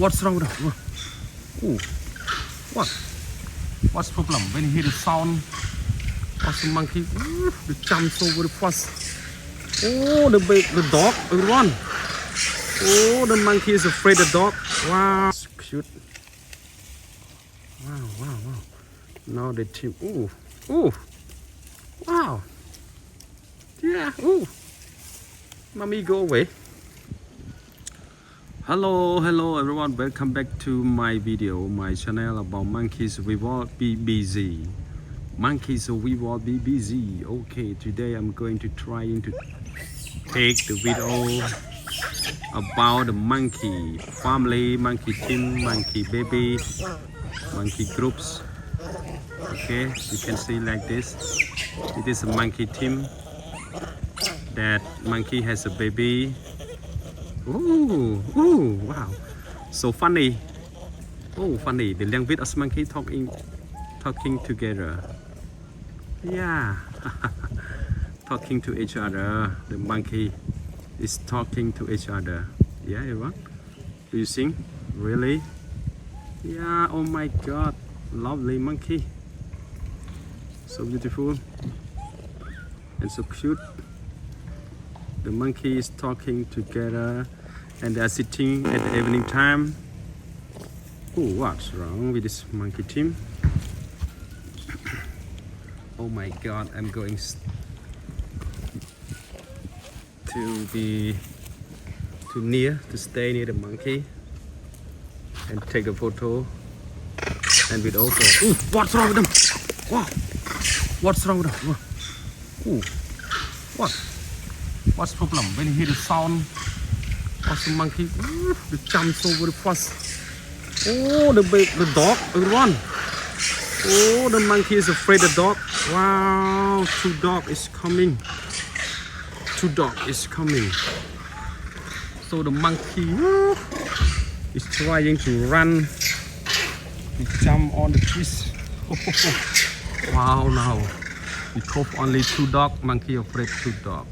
What's wrong with her? Oh, what? What's the problem? When you hear the sound of the monkey, they jump so very fast. Oh, the dog, everyone. Oh, the monkey is afraid of the dog. Wow, it's cute. Wow. Now they team. Ooh. Wow. Yeah. Ooh. Mommy, go away. Hello everyone, welcome back to my video, my channel about monkeys. We will be busy. Monkeys, we will be busy. Okay, today I'm going to try to take the video about the monkey family, monkey team, monkey baby, monkey groups. Okay, you can see like this. It is a monkey team. That monkey has a baby. Ooh, wow, so funny. Oh, funny. The language of monkey talking together. Yeah, talking to each other. The monkey is talking to each other. Yeah, everyone. Do you sing? Really? Yeah. Oh my God, lovely monkey. So beautiful and so cute. The monkey is talking together and they are sitting at the evening time. Oh, what's wrong with this monkey team? Oh my God, I'm going to be to stay near the monkey and take a photo and video. Ooh, what's wrong with them? Wow, what's wrong with them? Ooh, what? What's the problem? When you hear the sound of the monkey, they jump so very fast. Oh, the dog, everyone. Oh, the monkey is afraid of the dog. Wow, two dog is coming. So the monkey is trying to run. He jump on the trees. Wow, now because only two dog, monkey afraid two dog.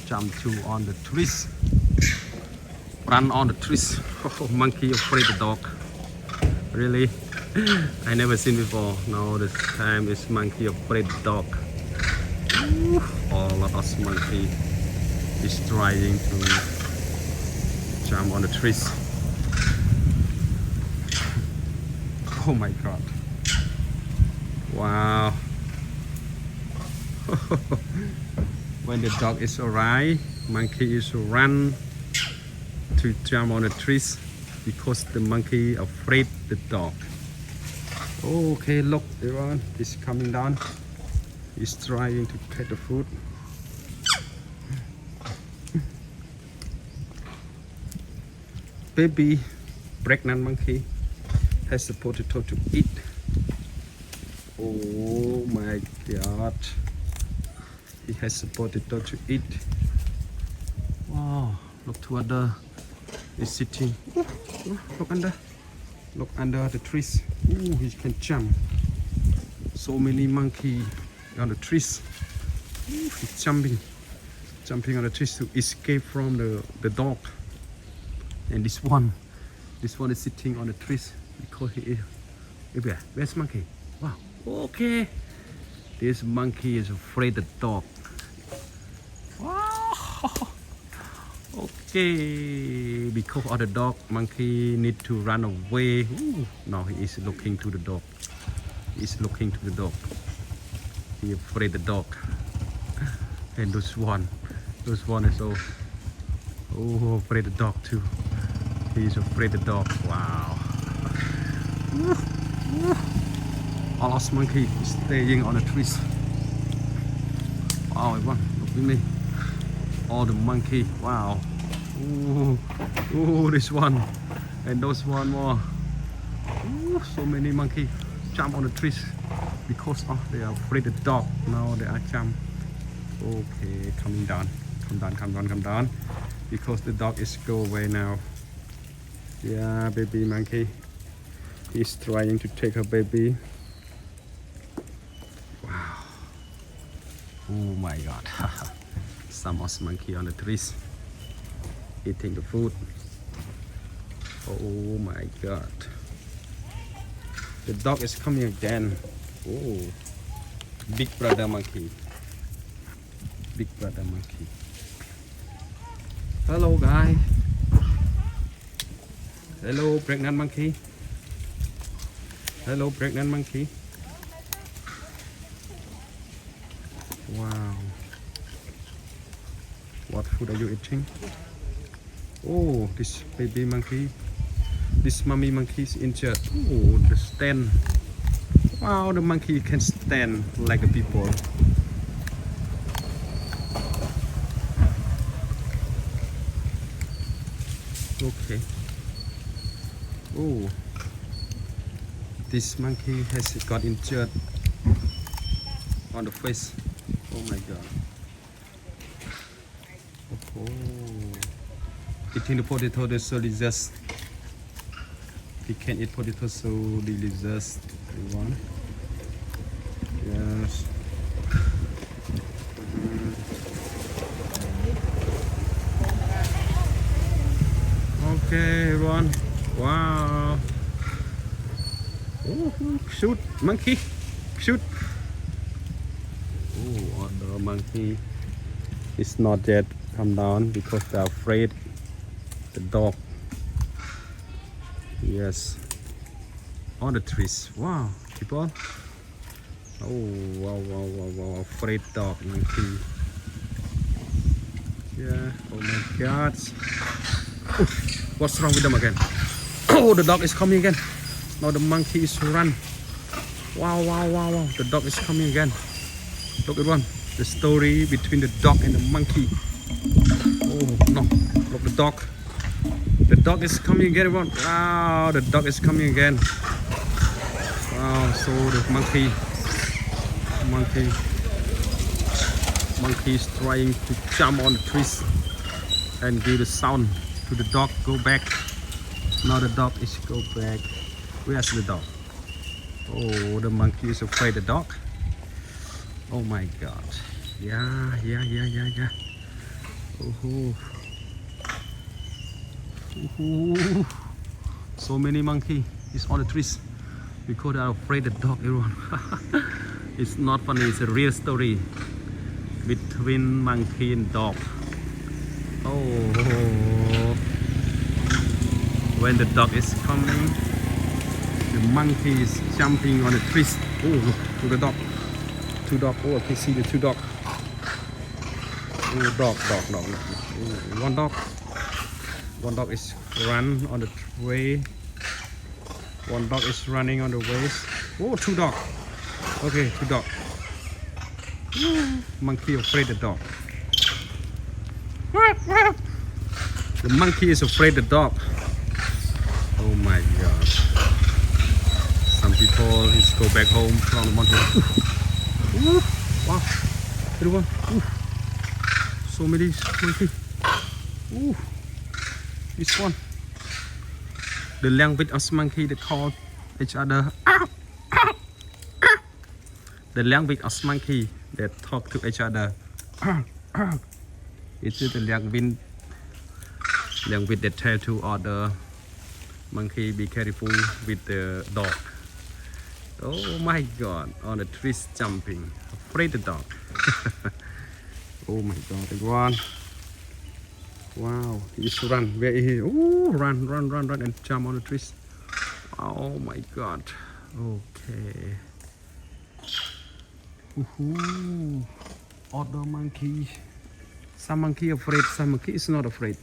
Jump on the trees, run on the trees. Oh, monkey afraid the dog. Really? I never seen before. Now this time is monkey afraid the dog. All of us monkey is trying to jump on the trees. Oh my God! Wow. When the dog is alright, monkey is run to jump on the trees because the monkey afraid the dog. Okay, look, everyone, is coming down. He's trying to take the food. Baby pregnant monkey has the potato to eat. Oh my God. He has a potato to eat. Wow, look to other is sitting. Look under the trees. Ooh, he can jump. So many monkey on the trees. Ooh, he's jumping on the trees to escape from the dog. And this one is sitting on the trees because he is. Where's monkey? Wow. Okay. This monkey is afraid of the dog. Wow. Okay, because of the dog, monkey need to run away. Ooh. Now he is looking to the dog. He's looking to the dog. He afraid the dog. And this one is so afraid the dog too. He's afraid the dog. Wow. All us monkey is staying on the trees. Wow, everyone, look at me. All the monkey. Wow. Ooh, this one and those one more. Ooh, so many monkey jump on the trees because they are afraid of the dog. Now they are jump. Okay, come down. Because the dog is go away now. Yeah, baby monkey. He's trying to take her baby. Wow. Oh my God. Some of monkey on the trees eating the food. Oh my god. The dog is coming again. Oh, big brother monkey. Big brother monkey. Hello guys. Hello pregnant monkey. Hello pregnant monkey. Wow. What food are you eating? Oh, this baby monkey. This mommy monkey is injured. Oh, the stand. Wow, the monkey can stand like a people. Okay. Oh, this monkey has got injured on the face. Oh my god. Oh, eating the potato, the so delicious. He can eat potato so delicious. Everyone. Yes. Okay, everyone. Wow. Oh, shoot, monkey, shoot. Oh, the monkey is not yet come down because they're afraid. The dog. Yes. On the trees. Wow, people. Oh, wow, wow, wow, wow. Afraid dog, monkey. Yeah. Oh my God. Oh, what's wrong with them again? Oh, the dog is coming again. Now the monkey is run. Wow, wow, wow, wow. The dog is coming again. Look everyone. The story between the dog and the monkey. Oh no. Look the dog. The dog is coming again everyone. Wow, the dog is coming again. Wow, so the monkey is trying to jump on the trees and give the sound to the dog go back. Now the dog is go back. Where's the dog? Oh, the monkey is afraid of the dog. Oh my god. Yeah. Oh. So many monkey is on the trees because they are afraid of the dog, everyone. It's not funny, it's a real story between monkey and dog. Oh. When the dog is coming, the monkey is jumping on the trees. Oh, look to the dog. Two dogs. Oh, I can see the two dogs. Oh, dog. Oh, one dog. One dog is run on the way. One dog is running on the ways. Oh, two dogs. Okay, two dogs. Monkey afraid of the dog. The monkey is afraid of the dog. Oh my god. Some people is go back home from the mountain. Wow. Everyone. So many monkey. This one. The language of monkey they call each other. The language of monkey they talk to each other. It is the language they tell to other monkey be careful with the dog. Oh my god, on the trees jumping, afraid of the dog. Oh my god, everyone. Wow, he's run. Where is he? Oh, run and jump on the trees. Oh my god. Okay. Other monkey. Some monkey afraid, some monkey is not afraid.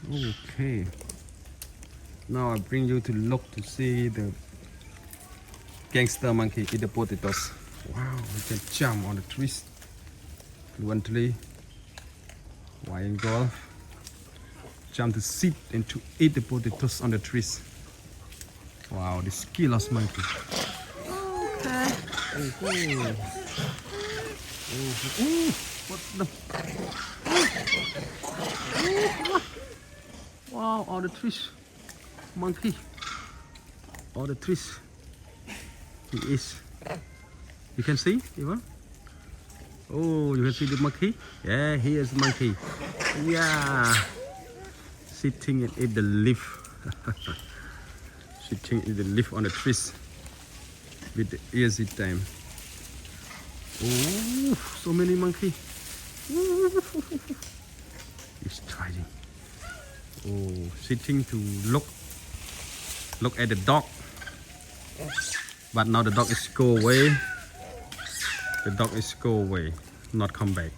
Okay. Now I bring you to look to see the gangster monkey eat the potatoes. Wow, he can jump on the trees fluently. Playing golf. Jump to sit and to eat the potatoes on the trees. Wow, the skillless monkey. Okay. What the? Wow, all the trees. Monkey. All the trees. He is. You can see, Ivan? Oh, you can see the monkey? Yeah, here is the monkey. Yeah. sitting and eat the leaf. Sitting in the leaf on the trees with the easy time. Oh, so many monkey. He's trying. Oh, sitting to look at the dog. But now the dog is go away. The dog is go away, not come back.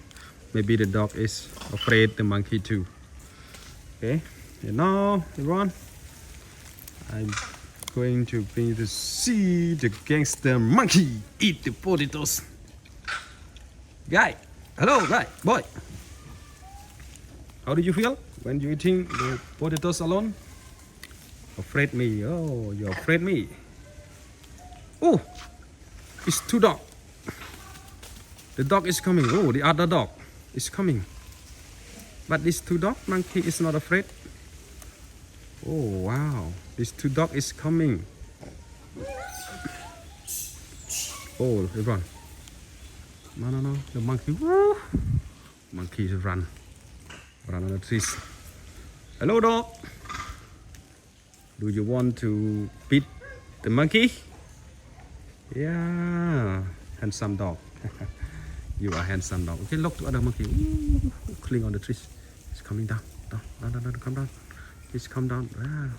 Maybe the dog is afraid the monkey too. Okay, and now everyone, I'm going to bring you to see the gangster monkey eat the potatoes. Guy, hello, guy, boy. How do you feel when you eating the potatoes alone? Afraid me? Oh, you're afraid me. Oh, it's two dogs. The dog is coming. Oh, the other dog is coming. But this two dog monkey is not afraid. Oh wow, this two dog is coming. Oh, everyone. No, the monkey. Woo. Monkey run on the trees. Hello, dog. Do you want to beat the monkey? Yeah, handsome dog. You are handsome dog. Okay, look to other monkey. Ooh, cling on the trees. It's coming down. Down, come down. Please come down. Ah.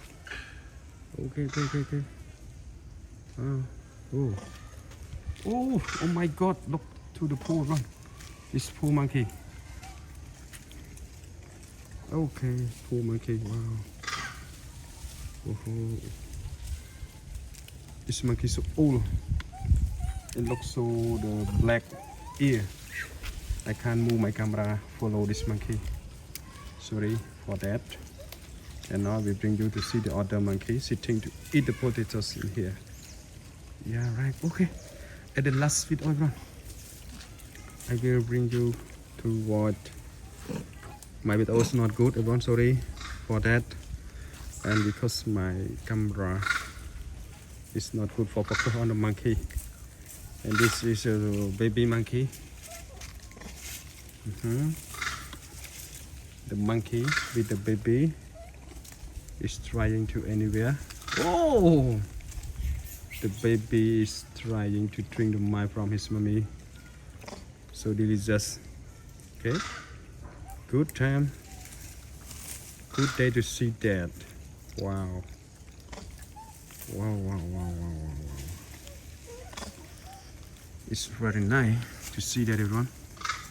Okay. Oh my God! Look to the pool. Run. This pool monkey. Okay, pool monkey. Wow. Oh. This monkey is so old. It looks so the black ear. I can't move my camera. Follow this monkey. Sorry for that. And now we bring you to see the other monkey sitting to eat the potatoes in here. Yeah, right. Okay. At the last video, everyone, I will bring you to what my video was not good. Everyone, sorry for that. And because my camera is not good for focus on the monkey. And this is a baby monkey. The monkey with the baby is trying to anywhere. Oh, the baby is trying to drink the milk from his mommy. So delicious. Okay, good time. Good day to see that. Wow. It's very nice to see that, everyone.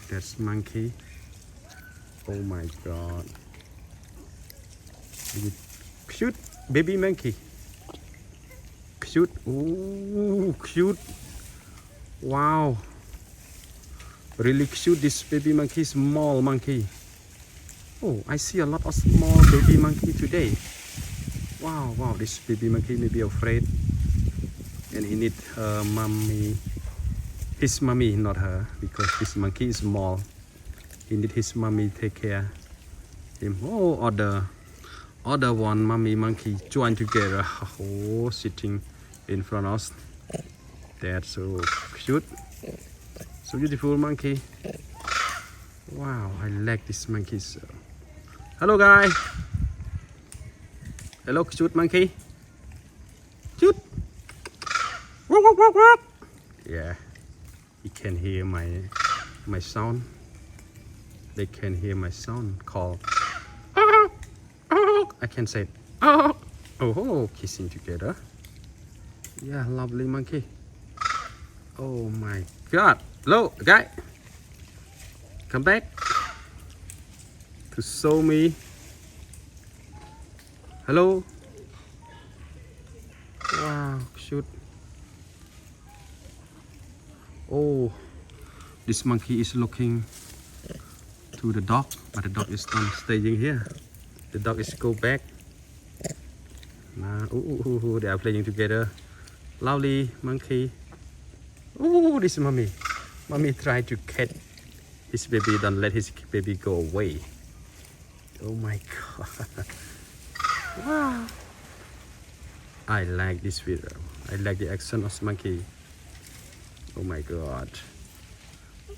That's monkey. Oh my God. Cute baby monkey. Cute. Oh, cute. Wow. Really cute. This baby monkey, small monkey. Oh, I see a lot of small baby monkey today. Wow. This baby monkey may be afraid. And he need her mommy. His mommy, not her, because this monkey is small. He need his mommy take care him. Oh, other one mommy monkey join together. Oh, sitting in front of us. That's so cute, so beautiful monkey. Wow, I like this monkey so. Hello, guy. Hello, cute monkey. Cute. Yeah. He can hear my sound. They can hear my sound call. I can say oh, kissing together. Yeah, lovely monkey. Oh my God. Hello, guy. Come back to show me. Hello. Wow, cute. Oh, this monkey is looking to the dog, but the dog is not staying here. The dog is go back. Ooh, they are playing together. Lovely monkey. Oh, this mommy. Mommy tried to catch his baby. Don't let his baby go away. Oh my God. Wow. I like this video. I like the action of monkey. Oh my God.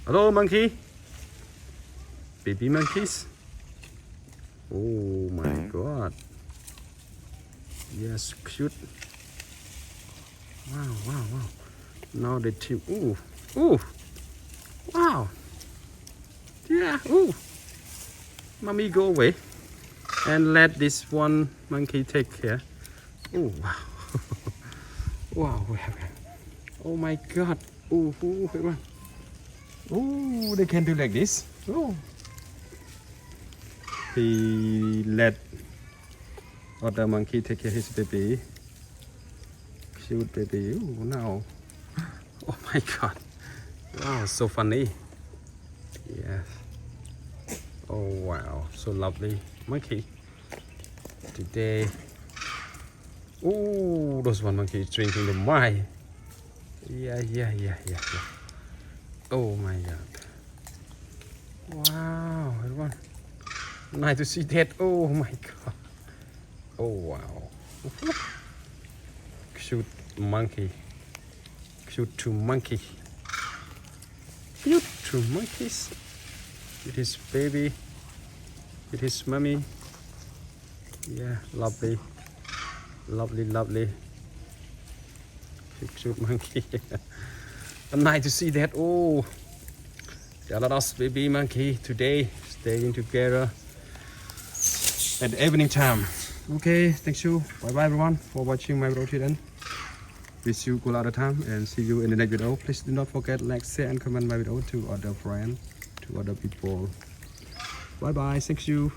Hello, monkey. Baby monkeys. Oh my god. Yes, cute. Wow, wow, wow. Now the team. Ooh, ooh. Wow. Yeah, ooh. Mommy go away and let this one monkey take care. Oh wow. Wow. Oh my god. Oh, everyone. Oh, they can do like this. Oh. He let other monkey take care of his baby. Cute baby. Oh no. Oh my god. Wow, so funny. Yes. Oh wow, so lovely monkey. Today. Oh, those one monkey is drinking the wine. Yeah. Oh my god. Wow, everyone. Nice to see that. Oh my god. Oh wow. Cute monkey. Cute two monkey. Cute two monkeys. It is baby. It is mommy. Yeah, lovely. Lovely. Cute monkey. Nice to see that. Oh, there are a lot of baby monkey today staying together at the evening time. Okay, thank you. Bye everyone for watching my video today. Wish you good other time and see you in the next video. Please do not forget like, share and comment my video to other friends, to other people. Bye. Thank you.